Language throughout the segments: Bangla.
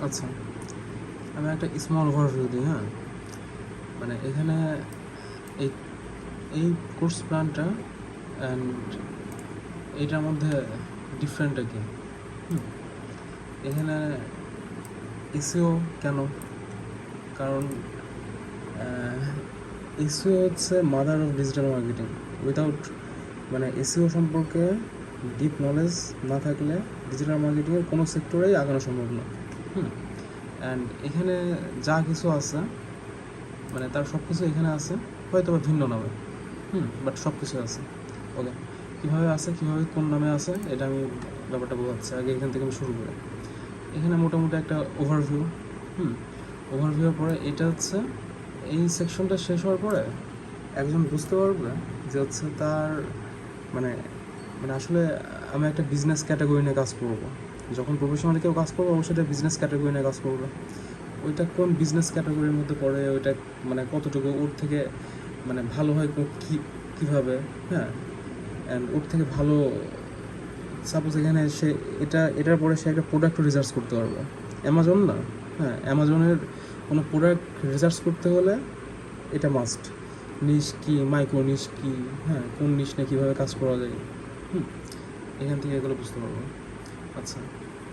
আচ্ছা, আমি একটা স্মল ওভারভিউ দিই। হ্যাঁ, মানে এখানে এই এই কোর্স প্ল্যানটা অ্যান্ড এইটার মধ্যে ডিফারেন্টটা কি? এখানে এসইও কেন? কারণ এসইও হচ্ছে mother of digital marketing. Without মানে এসইও সম্পর্কে ডিপ নলেজ না থাকলে ডিজিটাল মার্কেটিংয়ের কোনো সেক্টরেই আগানো সম্ভব না। অ্যান্ড এখানে যা কিছু আছে মানে তার সব কিছু এখানে আছে, হয়তো বা ভিন্ন নামে, বাট সব কিছু আছে। ওকে, কীভাবে আছে, কীভাবে কোন নামে আছে, এটা আমি ব্যাপারটা বোঝাচ্ছি। আগে এখান থেকে আমি শুরু করি। এখানে মোটামুটি একটা ওভারভিউ। ওভারভিউর পরে এটা হচ্ছে এই সেকশনটা শেষ হওয়ার পরে একজন বুঝতে পারবে যে হচ্ছে তার মানে মানে আসলে আমি একটা বিজনেস ক্যাটাগরি নিয়ে কাজ করবো। যখন প্রফেশনালি কেউ কাজ করবো অবশ্যই একটা বিজনেস ক্যাটাগরি নিয়ে কাজ করবে। ওইটা কোন বিজনেস ক্যাটাগরির মধ্যে পড়ে, ওইটা মানে কতটুকু ওর থেকে মানে ভালো হয় কীভাবে, হ্যাঁ, অ্যান্ড ওর থেকে ভালো সাপোজ এখানে সে এটার পরে সে একটা প্রোডাক্ট রিসার্চ করতে পারবে। অ্যামাজন না, হ্যাঁ, অ্যামাজনের কোনো প্রোডাক্ট রিসার্চ করতে হলে এটা মাস্ট। নিশ কি, মাইক্রো নিশ কি, হ্যাঁ, কোন নিশ নিয়ে কীভাবে কাজ করা যায়, এখান থেকে এগুলো বুঝতে পারবো। আচ্ছা,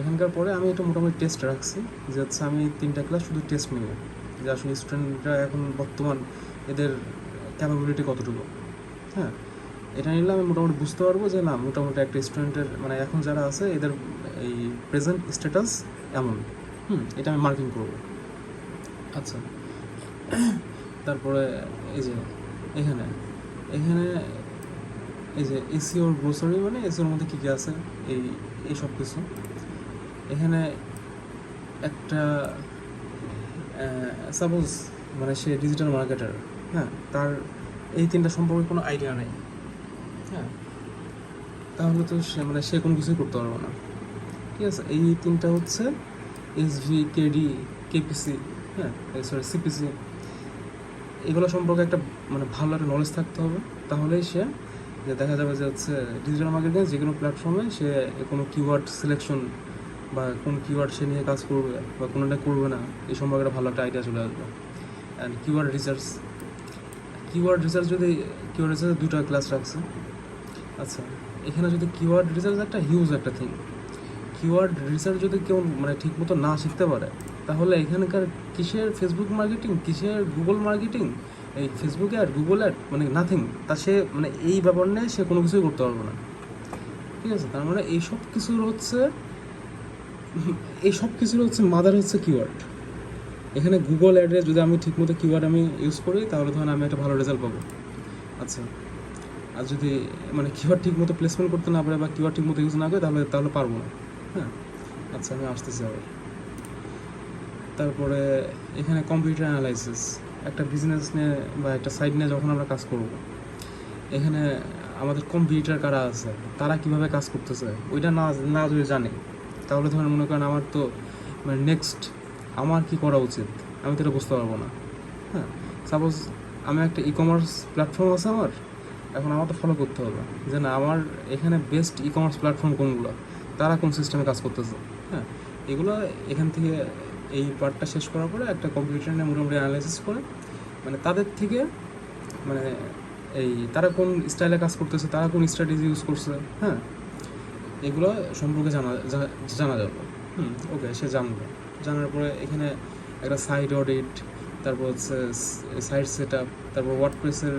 এখানকার পরে আমি এটা মোটামুটি টেস্ট রাখছি যে হচ্ছে আমি 3টা ক্লাস শুধু টেস্ট নিব, যে আসলে স্টুডেন্টরা এখন বর্তমান এদের ক্যাপাবিলিটি কতটুকু। হ্যাঁ, এটা নিলে আমি মোটামুটি বুঝতে পারবো যে না, মোটামুটি একটা স্টুডেন্টের মানে এখন যারা আছে এদের এই প্রেজেন্ট স্ট্যাটাস এমন। এটা আমি মার্কিং করবো। আচ্ছা, তারপরে এই যে এখানে এখানে এই যে এসিওর গ্রোসারি, মানে এসিওর মধ্যে কী কী আছে এই সব কিছু। এখানে একটা সাপোজ মানে সে ডিজিটাল মার্কেটার, হ্যাঁ, তার এই 3টা সম্পর্কে কোনো আইডিয়া নেই, হ্যাঁ, তাহলে তো সে কোনো কিছুই করতে পারবে না। ঠিক আছে, এই 3টা হচ্ছে এসভি, কেডি, কেপিসি, হ্যাঁ, সরি সিপিসি। এগুলো সম্পর্কে একটা মানে ভালো একটা নলেজ থাকতে হবে। তাহলেই সে যে দেখা যাবে যে হচ্ছে ডিজিটাল মার্কেটিং যে কোনো প্ল্যাটফর্মে সে কোনো কিওয়ার্ড সিলেকশন বা কোন কিওয়ার্ড সে নিয়ে কাজ করবে বা কোনোটা করবে না, এই সম্পর্কে একটা ভালো একটা আইডিয়া চলে আসবে। অ্যান্ড কিওয়ার্ড রিসার্চ যদি কিওয়ার্ড রিসার্চ 2টা ক্লাস রাখছে। আচ্ছা, এখানে যদি কিওয়ার্ড রিসার্চ একটা হিউজ একটা থিং, কিওয়ার্ড রিসার্চ যদি কেউ মানে ঠিক মতো না শিখতে পারে তাহলে এখানকার কিসের ফেসবুক মার্কেটিং, কিসের গুগল মার্কেটিং, এই ফেসবুক অ্যাড, গুগল অ্যাড, মানে নাথিং। তা সে মানে এই ব্যাপার নিয়ে সে কোনো কিছুই করতে পারবে না। ঠিক আছে, তার মানে এই সব কিছুর হচ্ছে মাদার হচ্ছে কিওয়ার্ড। এখানে গুগল অ্যাডে যদি আমি ঠিকমতো কিওয়ার্ড আমি ইউজ করি তাহলে ধরেন আমি একটা ভালো রেজাল্ট পাবো। আচ্ছা, আর যদি মানে কিওয়ার্ড ঠিকমতো প্লেসমেন্ট করতে না পারে বা কিওয়ার্ড ঠিকমতো ইউজ না করে তাহলে পারবো না। হ্যাঁ, আচ্ছা, আমি আসতেছি আবার। তারপরে এখানে কম্পিউটার অ্যানালাইসিস, একটা বিজনেস নিয়ে বা একটা সাইট নিয়ে যখন আমরা কাজ করব, এখানে আমাদের কম্পিউটার কারা আছে, তারা কিভাবে কাজ করতেছে, ওইটা না যদি জানি তাহলে ধরেন মনে করেন আমার তো মানে নেক্সট আমার কী করা উচিত আমি তো এটা বুঝতে পারবো না। হ্যাঁ, সাপোজ আমি একটা কমার্স প্ল্যাটফর্ম আছে আমার, এখন আমার তো ফলো করতে হবে যে না আমার এখানে বেস্ট কমার্স প্ল্যাটফর্ম কোনগুলো, তারা কোন সিস্টেমে কাজ করতেছে। হ্যাঁ, এগুলো এখান থেকে এই পার্টটা শেষ করার পরে একটা কম্পিউটার নিয়ে মোটামুটি অ্যানালাইসিস করে মানে তাদের থেকে মানে এই তারা কোন স্টাইলে কাজ করতেছে, তারা কোন স্ট্র্যাটেজি ইউজ করছে, হ্যাঁ, এগুলো সম্পর্কে জানা যাবে। ওকে, সে জানবে। জানার পরে এখানে একটা সাইট অডিট, তারপর হচ্ছে সাইট সেট আপ, তারপর ওয়ার্ডপ্রেসের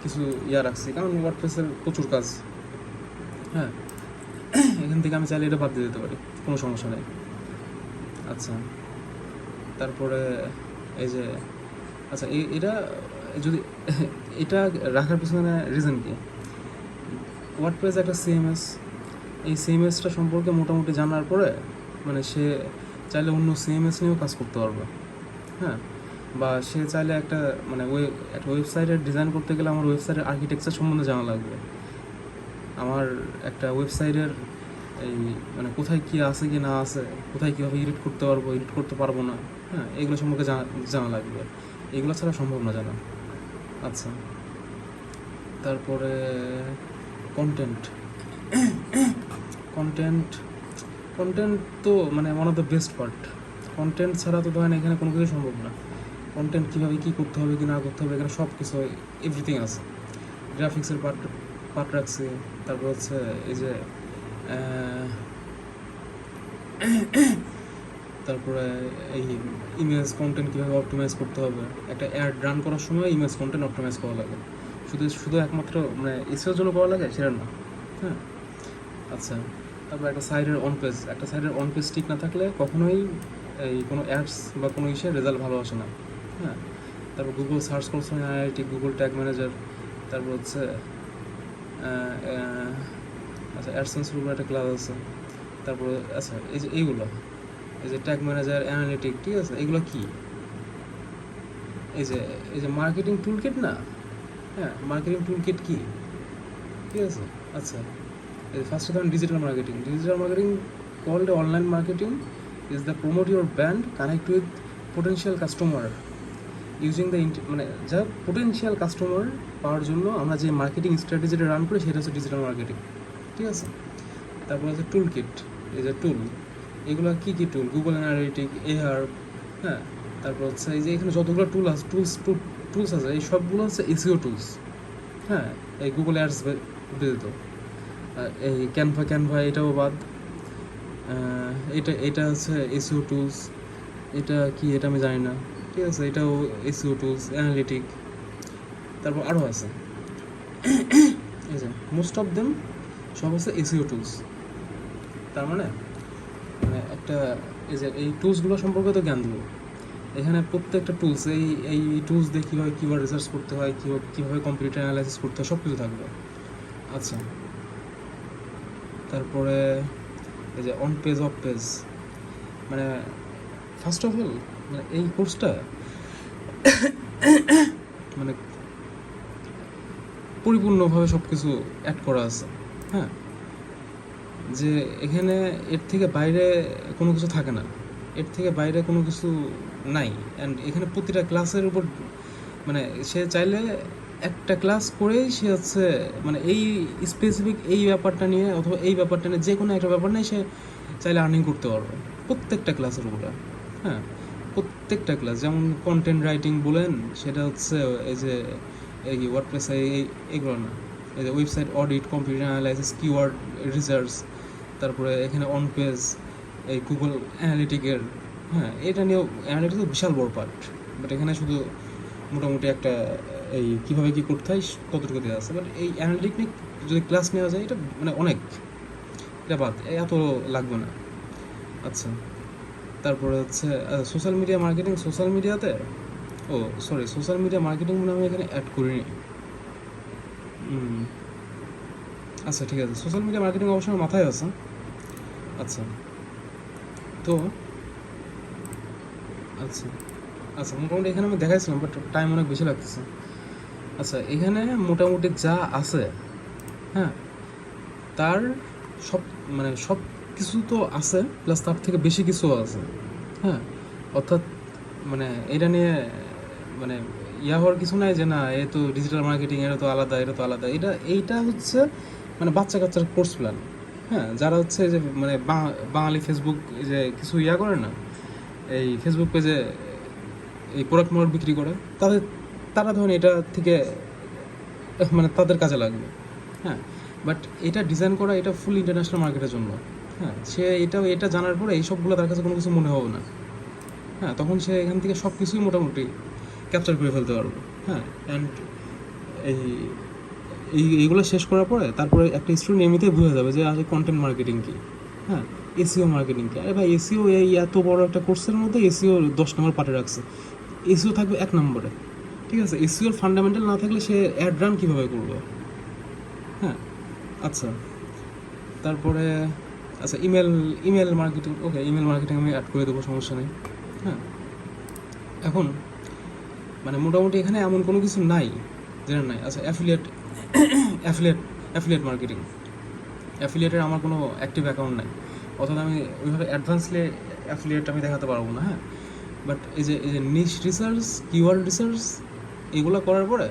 কিছু রাখছি, কারণ ওয়ার্ডপ্রেসের প্রচুর কাজ। হ্যাঁ, এখান থেকে আমি চাইলে এটা বাদ দিয়ে দিতে পারি, কোনো সমস্যা নেই। আচ্ছা, তারপরে এই যে আচ্ছা এটা যদি এটা রাখার পিছনে রিজন কি, ওয়ার্ডপ্রেস একটা সিএমএস, এই সিএমএসটা সম্পর্কে মোটামুটি জানার পরে মানে সে চাইলে অন্য সিএমএস নিয়েও কাজ করতে পারবে। হ্যাঁ, বা সে চাইলে একটা মানে একটা ওয়েবসাইটের ডিজাইন করতে গেলে আমার ওয়েবসাইটের আর্কিটেকচার সম্বন্ধে জানা লাগবে, আমার একটা ওয়েবসাইটের এই মানে কোথায় কী আছে কি না আছে, কোথায় কীভাবে এডিট করতে পারবো, এডিট করতে পারবো না, হ্যাঁ, এগুলো সম্পর্কে জানা লাগবে। এগুলো ছাড়া সম্ভব না জানা। আচ্ছা, তারপরে কন্টেন্ট কন্টেন্ট তো মানে one of the best part. Content ছাড়া তো ধরেন এখানে কোনো কিছু সম্ভব না। কন্টেন্ট কীভাবে কী করতে হবে কি না করতে হবে এখানে সব কিছু এভরিথিং আছে। গ্রাফিক্সের পার্ট পার্ট রাখছি, তারপর হচ্ছে এই যে তারপরে এই ইমেজ কন্টেন্ট কীভাবে অপটিমাইজ করতে হবে। একটা অ্যাড রান করার সময় ইমেজ কন্টেন্ট অপটিমাইজ করা লাগে, শুধু শুধু একমাত্র মানে এসিওর জন্য করা লাগে সেটা না। হ্যাঁ, আচ্ছা। তারপর একটা সাইডের অন পেজ ঠিক না থাকলে কখনোই এই কোনো অ্যাডস বা কোনো ইসে রেজাল্ট ভালো আসে না। হ্যাঁ, তারপর গুগল সার্চ করছে আইআইটি, গুগল ট্যাগ ম্যানেজার, তারপর হচ্ছে আচ্ছা অ্যাডসেন্সের উপর একটা ক্লাস আছে। তারপর আচ্ছা এই যে এইগুলো, এই যে ট্যাগ ম্যানেজার, অ্যানালিটিক, ঠিক আছে, এগুলো কি? এই যে মার্কেটিং টুলকিট না? হ্যাঁ, মার্কেটিং টুলকিট কি, ঠিক আছে। আচ্ছা, ফার্স্টে ধরুন digital marketing called online marketing is the promote your brand, connect with potential customer using the মানে যা পোটেনশিয়াল কাস্টমার পাওয়ার জন্য আমরা যে মার্কেটিং স্ট্র্যাটেজিটা রান করি সেটা হচ্ছে ডিজিটাল মার্কেটিং, ঠিক আছে। তারপর হচ্ছে টুল কিট, এই যে টুল, এগুলো কী কী টুল? গুগল অ্যানালিটিক, এআর, হ্যাঁ। তারপর হচ্ছে এই যে এখানে যতগুলো টুলস আছে এই সবগুলো হচ্ছে এসিও টুলস। হ্যাঁ, এই গুগল অ্যাডস ব্যতীত এই ক্যানভা এটাও বাদ। এটা হচ্ছে এসিও টুলস। এটা কি এটা আমি জানি না, ঠিক আছে। এটাও এসিও টুলস, অ্যানালিটিক। তারপর আরও আছে, এই যে মোস্ট অফ দেম সব হচ্ছে এসিও টুলস। তার মানে একটা এই যে এই টুলসগুলো সম্পর্কে তো জ্ঞান দেবো এখানে। প্রত্যেকটা টুলস এই টুলস দিয়ে কীভাবে রিসার্চ করতে হয়, কীভাবে কম্পিউটার অ্যানালাইসিস করতে হয়, সব কিছু থাকবে। আচ্ছা, তারপরে এই যে অন পেজ অফ পেজ, মানে ফার্স্ট অফ অল মানে এই কোর্সটা মানে পরিপূর্ণভাবে সব কিছু অ্যাড করা আছে। হ্যাঁ, যে এখানে এর থেকে বাইরে কোনো কিছু থাকে না, এর থেকে বাইরে কোনো কিছু নাই। অ্যান্ড এখানে প্রতিটা ক্লাসের উপর মানে সে চাইলে একটা ক্লাস করেই সে হচ্ছে মানে এই স্পেসিফিক এই ব্যাপারটা নিয়ে অথবা এই ব্যাপারটা নিয়ে যে কোনো একটা ব্যাপার নিয়ে সে চাইলে আর্নিং করতে পারবে প্রত্যেকটা ক্লাসের উপরে। হ্যাঁ, প্রত্যেকটা ক্লাস, যেমন কন্টেন্ট রাইটিং বলেন, সেটা হচ্ছে এই যে এই ওয়ার্ডপ্রেস এইগুলো না, এই যে website audit, computer analysis, keyword research, তারপরে এখানে অন পেজ এই গুগল অ্যানালিটিকের। হ্যাঁ, এটা নিয়েও অ্যানালিটিক তো বিশাল বড় পার্ট, বাট এখানে শুধু মোটামুটি একটা এই কীভাবে কী করতে হয় ততটুকু দেওয়া আছে। বাট এই অ্যানালিটিক নিয়ে যদি ক্লাস নেওয়া যায় এটা মানে অনেক, এটা বাদ এত লাগবে না। আচ্ছা, তারপরে হচ্ছে social media marketing. Social media marketing মনে আমি এখানে অ্যাড করিনি। আচ্ছা, ঠিক আছে, সোশ্যাল মিডিয়া মার্কেটিং অবশ্যই মাথায় আছে। আচ্ছা, তো আচ্ছা মোটামুটি এখানে আমি দেখাইছিলাম, বাট টাইম অনেক বেশি লাগতেছে। আচ্ছা, এখানে মোটামুটি যা আছে, হ্যাঁ, তার সব কিছু তো আছে, প্লাস তার থেকে বেশি কিছুও আছে। হ্যাঁ, অর্থাৎ মানে এটা নিয়ে মানে হওয়ার কিছু নাই যে না এ তো ডিজিটাল মার্কেটিং, এটা তো আলাদা, এইটা হচ্ছে মানে বাচ্চা কাচ্চার কোর্স প্ল্যান। হ্যাঁ, যারা হচ্ছে যে মানে বাঙালি ফেসবুক যে কিছু করে না, এই ফেসবুক পেজে এই প্রোডাক্ট বিক্রি করে, তারা ধরেন এটা থেকে মানে তাদের কাজে লাগবে। হ্যাঁ, বাট এটা ডিজাইন করা এটা ফুল ইন্টারন্যাশনাল মার্কেটের জন্য। হ্যাঁ, সে এটা জানার পরে এই সবগুলো তার কাছে কোনো কিছু মনে হবে না। হ্যাঁ, তখন সে এখান থেকে সব কিছুই মোটামুটি ক্যাপচার করে ফেলতে পারবে। হ্যাঁ, অ্যান্ড এইগুলো শেষ করার পরে তারপরে একটা স্টুডেন্ট এমনিতেই বুঝে যাবে যে আসলে কন্টেন্ট মার্কেটিং কী, হ্যাঁ, এসিও মার্কেটিং কী। আরে ভাই, এসিও এই এত বড় একটা কোর্সের মধ্যে এসিও 10 নম্বর পাঠে রাখছে, এসিও থাকবে 1 নম্বরে, ঠিক আছে। এসিওর ফান্ডামেন্টাল না থাকলে সে অ্যাড রান কীভাবে করবে? হ্যাঁ, আচ্ছা, তারপরে আচ্ছা ইমেল মার্কেটিং। ওকে, ইমেল মার্কেটিং আমি অ্যাড করে দেবো, সমস্যা নেই। হ্যাঁ, এখন মানে মোটামুটি এখানে এমন কোনো কিছু নাই যেটা নাই। আচ্ছা, অ্যাফিলিয়েট মার্কেটিং। অ্যাফিলিয়েটের আমার কোনো অ্যাক্টিভ অ্যাকাউন্ট নাই, অর্থাৎ আমি ওইভাবে অ্যাডভান্সলি অ্যাফিলিয়েট আমি দেখাতে পারবো না। হ্যাঁ, বাট এই যে নিশ রিসার্চ, কিওয়ার্ড রিসার্চ, এগুলো করার পরে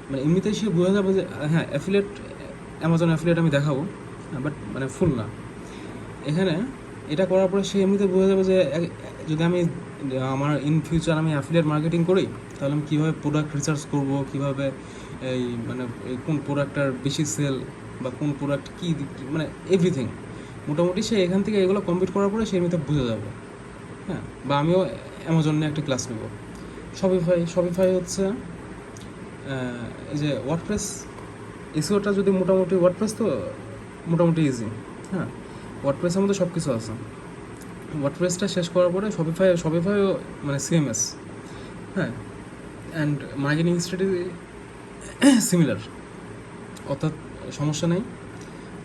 মানে এমনিতেই সে বোঝা যাবে যে হ্যাঁ অ্যাফিলিয়েট, অ্যামাজন অ্যাফিলিয়েট আমি দেখাবো, হ্যাঁ, বাট মানে ফুল না। এখানে এটা করার পরে সে এমনিতে বোঝা যাবে যে যদি আমি আমার ইন ফিউচার আমি অ্যাফিলিয়েট মার্কেটিং করি, তাহলে আমি কীভাবে প্রোডাক্ট রিসার্চ করব, কীভাবে এই মানে এই কোন প্রোডাক্টটার বেশি সেল বা কোন প্রোডাক্ট কী মানে এভরিথিং মোটামুটি সে এখান থেকে এগুলো কমপ্লিট করার পরে সে এমনিতে বুঝে যাবে। হ্যাঁ, বা আমিও অ্যামাজন নিয়ে একটা ক্লাস নেব। শপিফাই হচ্ছে এই যে ওয়ার্ডপ্রেস, এসিওটা যদি মোটামুটি ওয়ার্ডপ্রেস তো মোটামুটি ইজি। হ্যাঁ, ওয়ার্ডপ্রেসের মধ্যে সব কিছু আছে। ওয়ার্ডপ্রেসটা শেষ করার পরে শপিফাইও মানে সিএমএস। হ্যাঁ, অ্যান্ড মার্কেটিং স্ট্র্যাটেজি সিমিলার, অর্থাৎ সমস্যা নেই।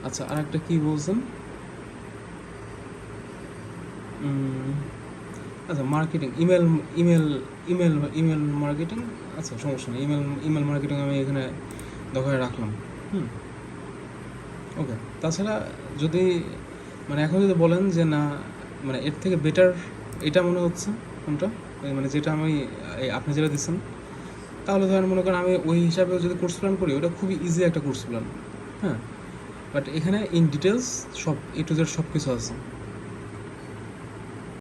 আচ্ছা, আর একটা কী বলছেন? আচ্ছা, মার্কেটিং, ইমেল মার্কেটিং। আচ্ছা, সমস্যা নেই, ইমেল মার্কেটিং আমি এখানে দখলে রাখলাম। ওকে। তাছাড়া যদি মানে এখন যদি বলেন যে না মানে এর থেকে বেটার এটা মনে হচ্ছে কোনটা, মানে যেটা আমি আপনি যেটা দিচ্ছেন, তাহলে ধরেন মনে করেন আমি ওই হিসাবে যদি কোর্স প্ল্যান করি, ওটা খুবই ইজি একটা কোর্স প্ল্যান। হ্যাঁ, বাট এখানে ইন ডিটেলস সব A to Z সব কিছু আছে।